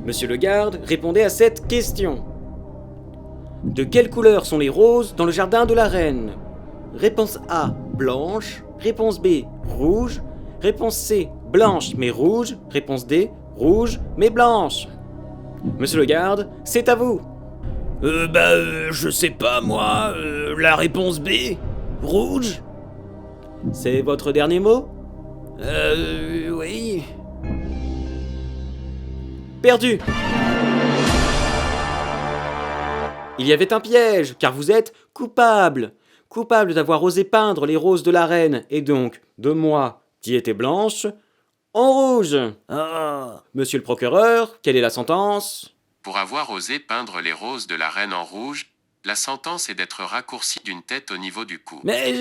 Monsieur le garde, répondez à cette question. De quelle couleur sont les roses dans le jardin de la reine? Réponse A, blanche. Réponse B, rouge. Réponse C, blanche mais rouge. Réponse D, rouge mais blanche. Monsieur le garde, c'est à vous. Je sais pas moi, la réponse B? Rouge? C'est votre dernier mot? Oui. Perdu. Il y avait un piège, car vous êtes coupable. Coupable d'avoir osé peindre les roses de la reine, et donc de moi, qui était blanche, en rouge. Ah. Monsieur le procureur, quelle est la sentence? Pour avoir osé peindre les roses de la reine en rouge, la sentence est d'être raccourci d'une tête au niveau du cou. Mais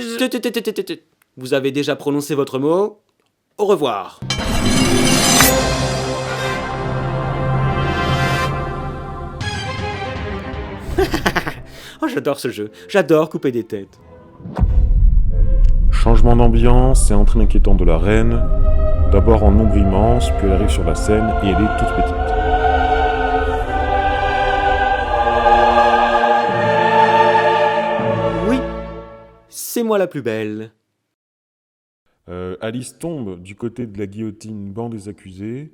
Vous avez déjà prononcé votre mot. Au revoir. Oh, j'adore ce jeu. J'adore couper des têtes. Changement d'ambiance et entrée inquiétante de la reine. D'abord en nombre immense, puis elle arrive sur la scène et elle est toute petite. Oui, c'est moi la plus belle. Alice tombe du côté de la guillotine banc des accusés,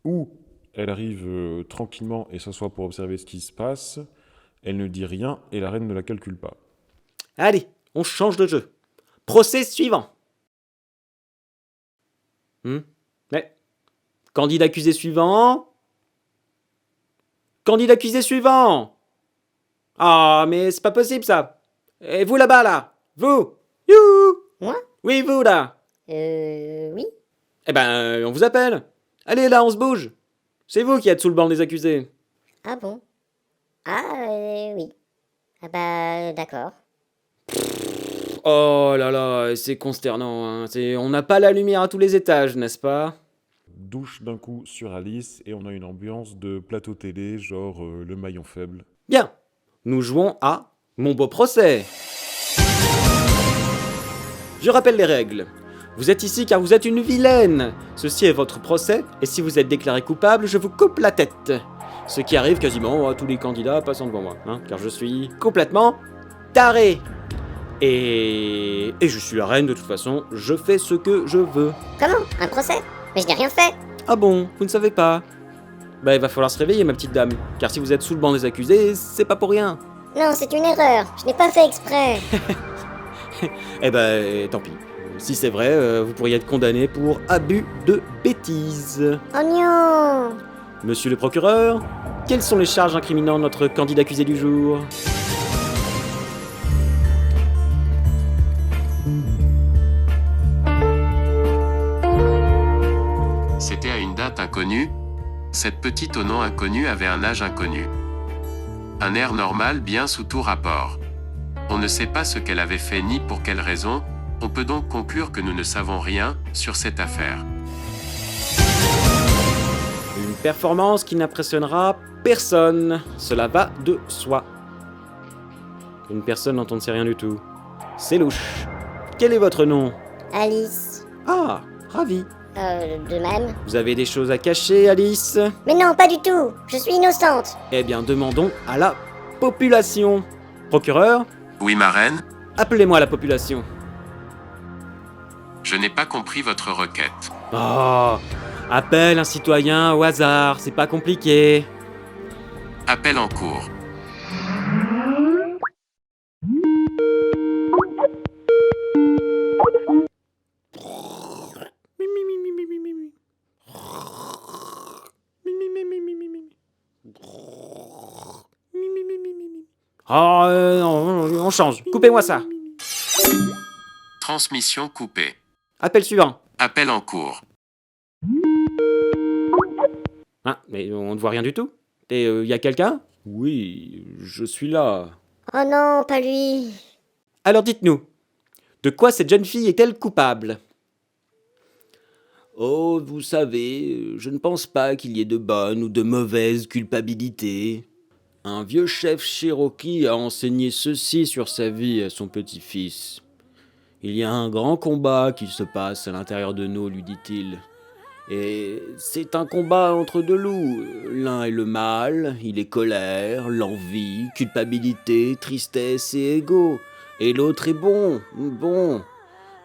où elle arrive tranquillement et s'assoit pour observer ce qui se passe. Elle ne dit rien et la reine ne la calcule pas. Allez, on change de jeu. Procès suivant. Ouais. Candidat accusé suivant. Candidat accusé suivant. Ah, mais c'est pas possible ça. Et vous là-bas là. Vous. Youhou. Moi? Oui, vous là. Oui. Eh ben, on vous appelle. Allez là, on se bouge. C'est vous qui êtes sous le banc des accusés. Ah bon? Ah, oui. Ah bah, d'accord. Oh là là, c'est consternant. Hein. On n'a pas la lumière à tous les étages, n'est-ce pas? Douche d'un coup sur Alice et on a une ambiance de plateau télé, genre le maillon faible. Bien, nous jouons à Mon beau procès. Je rappelle les règles. Vous êtes ici car vous êtes une vilaine. Ceci est votre procès, et si vous êtes déclaré coupable, je vous coupe la tête. Ce qui arrive quasiment à tous les candidats passant devant moi, hein, car je suis complètement taré. Et je suis la reine de toute façon, je fais ce que je veux. Comment? Un procès? Mais je n'ai rien fait. Ah bon, vous ne savez pas? Bah il va falloir se réveiller ma petite dame, car si vous êtes sous le banc des accusés, c'est pas pour rien. Non, c'est une erreur. Je n'ai pas fait exprès. Eh ben tant pis. Si c'est vrai, vous pourriez être condamné pour abus de bêtises. Oh non! Monsieur le procureur, quelles sont les charges incriminant notre candidat accusé du jour? C'était à une date inconnue. Cette petite au nom inconnu avait un âge inconnu. Un air normal bien sous tout rapport. On ne sait pas ce qu'elle avait fait ni pour quelle raison, on peut donc conclure que nous ne savons rien sur cette affaire. Une performance qui n'impressionnera personne, cela va de soi. Une personne dont on ne sait rien du tout. C'est louche. Quel est votre nom? Alice. Ah, ravi. De même. Vous avez des choses à cacher, Alice? Mais non, pas du tout. Je suis innocente. Eh bien, demandons à la population. Procureur, Oui, ma reine, appelez-moi la population. je n'ai pas compris votre requête. Oh, appelle un citoyen au hasard, c'est pas compliqué. Appel en cours. Oh, non, on change. Coupez-moi ça. Transmission coupée. Appel suivant. Appel en cours. Ah, mais on ne voit rien du tout. Et y a quelqu'un? Oui, je suis là. Oh non, pas lui. Alors dites-nous, de quoi cette jeune fille est-elle coupable? Oh, vous savez, je ne pense pas qu'il y ait de bonnes ou de mauvaises culpabilités. Un vieux chef Cherokee a enseigné ceci sur sa vie à son petit-fils. Il y a un grand combat qui se passe à l'intérieur de nous, lui dit-il. Et c'est un combat entre deux loups. L'un est le mal, il est colère, l'envie, culpabilité, tristesse et ego. Et l'autre est bon,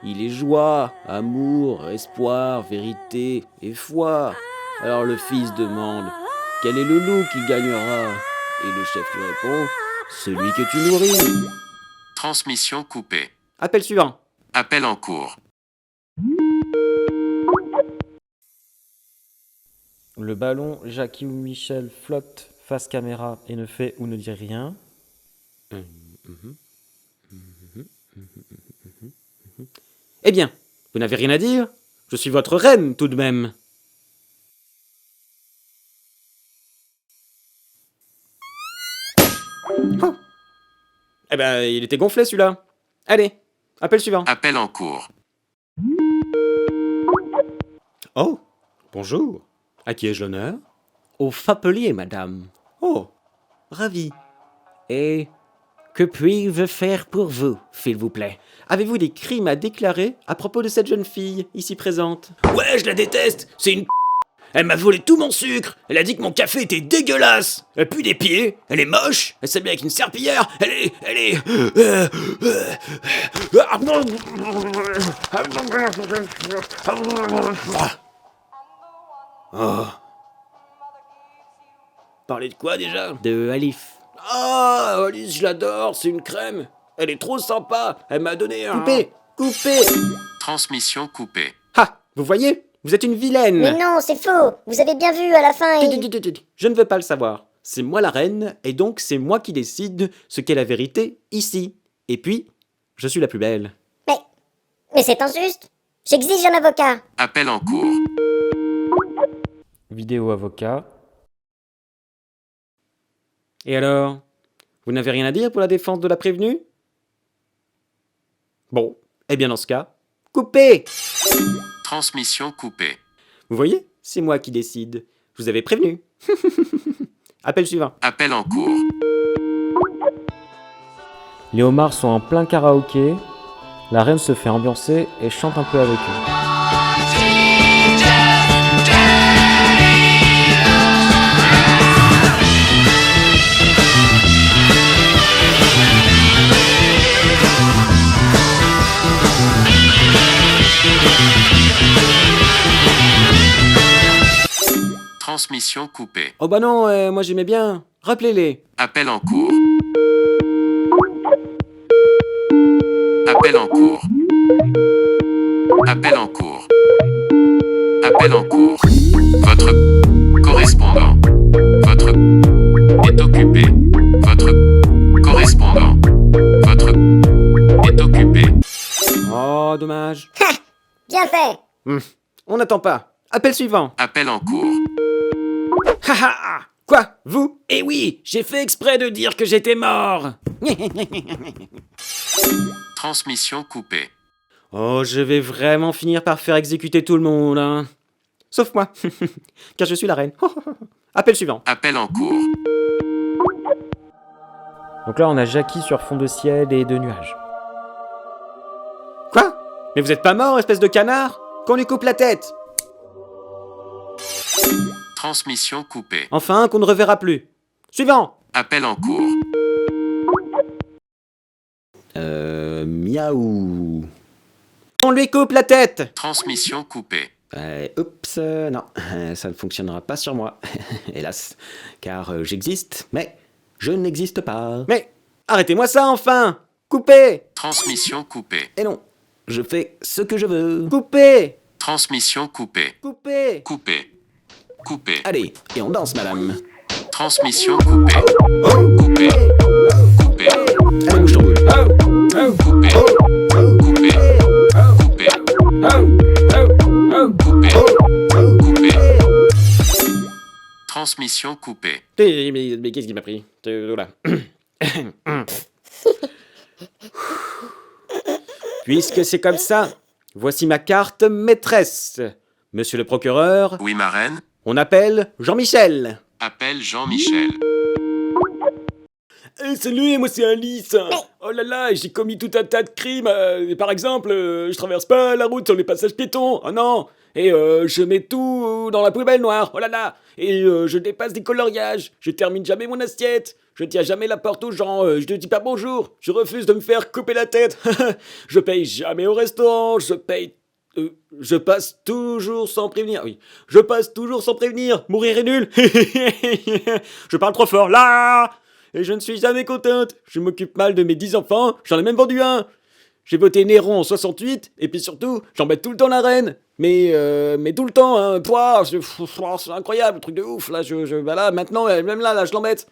il est joie, amour, espoir, vérité et foi. Alors le fils demande, quel est le loup qui gagnera? Et le chef lui répond, celui que tu nourris. Transmission coupée. Appel suivant. Appel en cours. Le ballon, Jackie ou Michel flotte face caméra et ne fait ou ne dit rien. Eh bien, vous n'avez rien à dire? Je suis votre reine tout de même. Oh. Eh ben, il était gonflé celui-là. Allez, appel suivant. Appel en cours. Oh, bonjour. À qui ai-je l'honneur? Au Fapelier, madame. Oh, ravi. Et que puis-je faire pour vous, s'il vous plaît? Avez-vous des crimes à déclarer à propos de cette jeune fille ici présente? Ouais, je la déteste, c'est une Elle m'a volé tout mon sucre. Elle a dit que mon café était dégueulasse. Elle pue des pieds. Elle est moche. Elle s'habille avec une serpillière. Elle est... Oh. Parler de quoi déjà? De Alif. Ah, Alice, je l'adore, c'est une crème. Elle est trop sympa. Elle m'a donné un... Coupez. Transmission coupée. Ah, vous voyez? Vous êtes une vilaine. Mais non, c'est faux. Vous avez bien vu à la fin. Je ne veux pas le savoir. C'est moi la reine, et donc c'est moi qui décide ce qu'est la vérité ici. Et puis, je suis la plus belle. Mais c'est injuste. J'exige un avocat. Appel en cours. Vidéo avocat. Et alors? Vous n'avez rien à dire pour la défense de la prévenue? Bon, eh bien dans ce cas, coupez! Transmission coupée. Vous voyez? C'est moi qui décide. Je vous avais prévenu. Appel suivant. Appel en cours. Les homards sont en plein karaoké. La reine se fait ambiancer et chante un peu avec eux. Transmission coupée. Oh bah non, moi j'aimais bien. Rappelez-les. Appel en cours. Appel en cours. Appel en cours. Appel en cours. Votre correspondant. Votre est occupé. Votre correspondant. Votre est occupé. Oh, dommage. Bien fait. On n'attend pas. Appel suivant. Appel en cours. Ha. Quoi? Vous? Eh oui, j'ai fait exprès de dire que j'étais mort. Transmission coupée. Oh, je vais vraiment finir par faire exécuter tout le monde, hein. Sauf moi, car je suis la reine. Appel suivant. Appel en cours. Donc là, on a Jackie sur fond de ciel et de nuages. Quoi? Mais vous êtes pas mort, espèce de canard? Qu'on lui coupe la tête. Transmission coupée. Enfin, qu'on ne reverra plus. Suivant. Appel en cours. Miaou. On lui coupe la tête. Transmission coupée. Oups, non, ça ne fonctionnera pas sur moi, hélas, car j'existe, mais je n'existe pas. Mais arrêtez-moi ça enfin. Coupez. Transmission coupée. Et non, je fais ce que je veux. Coupez. Transmission coupée. Coupez. Coupée. Coupée. Allez, et on danse, madame. Transmission coupée. Coupée. Coupée. Allez, bouge ton boule. Coupée. Coupée. Coupée. Coupée. Coupée. Transmission coupée. Mais qu'est-ce qui m'a pris? Voilà. Puisque c'est comme ça, voici ma carte maîtresse. Monsieur le procureur, Oui, ma reine. on appelle Jean-Michel. Appelle Jean-Michel. Salut, moi c'est Alice. Oh là là, j'ai commis tout un tas de crimes. Par exemple, je traverse pas la route sur les passages piétons. Oh non. Et je mets tout dans la poubelle noire. Oh là là. Et je dépasse des coloriages. Je termine jamais mon assiette. Je tiens jamais la porte aux gens. Je ne dis pas bonjour. Je refuse de me faire couper la tête. Je paye jamais au restaurant. Je passe toujours sans prévenir. Oui, je passe toujours sans prévenir. Mourir est nul. Je parle trop fort là. Et je ne suis jamais contente. Je m'occupe mal de mes 10 enfants. J'en ai même vendu un. J'ai voté Néron en 68. Et puis surtout, j'embête tout le temps la reine. Mais tout le temps, hein. Pouah, c'est incroyable, truc de ouf. Là, bah là, maintenant, même là, je l'embête.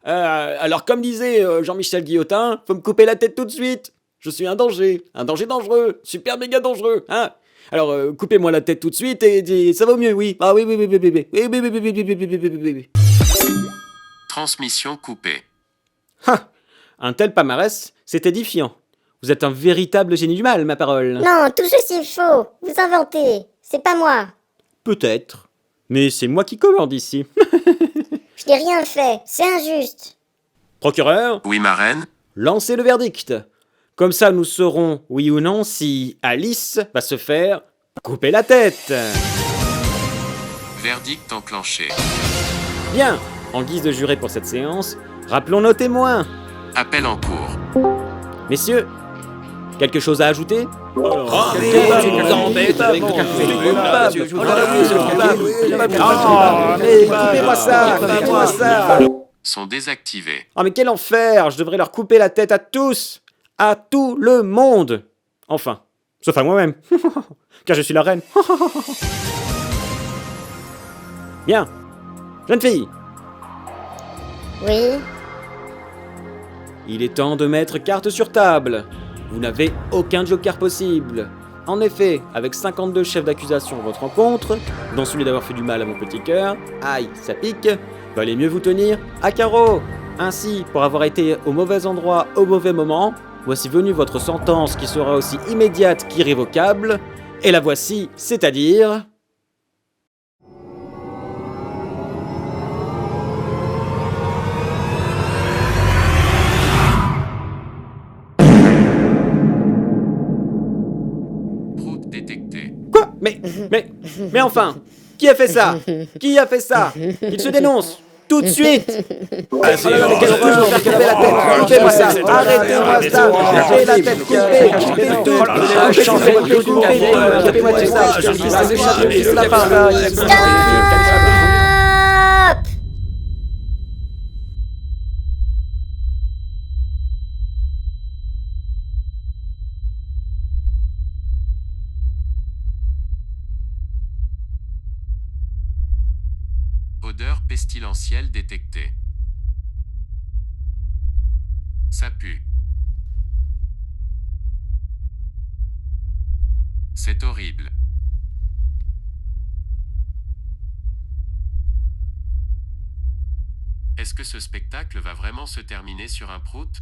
Alors, comme disait Jean-Michel Guillotin, faut me couper la tête tout de suite. Je suis un danger dangereux, super méga dangereux, hein. Alors, coupez-moi la tête tout de suite et ça vaut mieux, oui. Ah oui. Transmission coupée. Ha! Un tel palmarès, c'est édifiant. Vous êtes un véritable génie du mal, ma parole. Non, tout ceci est faux. Vous inventez. C'est pas moi. Peut-être. Mais c'est moi qui commande ici. Je n'ai rien fait. C'est injuste. Procureur, Oui, ma reine? lancez le verdict. Comme ça, nous saurons, oui ou non, si Alice va se faire couper la tête. Verdict enclenché. Bien, en guise de juré pour cette séance, rappelons nos témoins. Appel en cours. Messieurs, quelque chose à ajouter? Coupez-moi ça. Sont désactivés. Ah mais quel enfer! Je devrais leur couper la tête à tous! À tout le monde! Enfin, sauf à moi-même. Car je suis la reine. Bien. Jeune fille, Oui. il est temps de mettre carte sur table. Vous n'avez aucun joker possible. En effet, avec 52 chefs d'accusation à votre rencontre, dont celui d'avoir fait du mal à mon petit cœur, aïe, ça pique, valait mieux vous tenir à carreau. Ainsi, pour avoir été au mauvais endroit au mauvais moment, voici venue votre sentence qui sera aussi immédiate qu'irrévocable, et la voici, c'est-à-dire... Prout détecté. Quoi? Mais enfin, qui a fait ça? Qui a fait ça? Il se dénonce tout de suite. Oh là là, mais quelle horreur, je vais couper la tête. Coupez-moi ça. Arrêtez-moi ça. J'ai la tête coupée. Coupez tout. Coupez-moi tout ça. C'est la fin. Stop! Odeur pestilentielle détectée. Ça pue. C'est horrible. Est-ce que ce spectacle va vraiment se terminer sur un prout?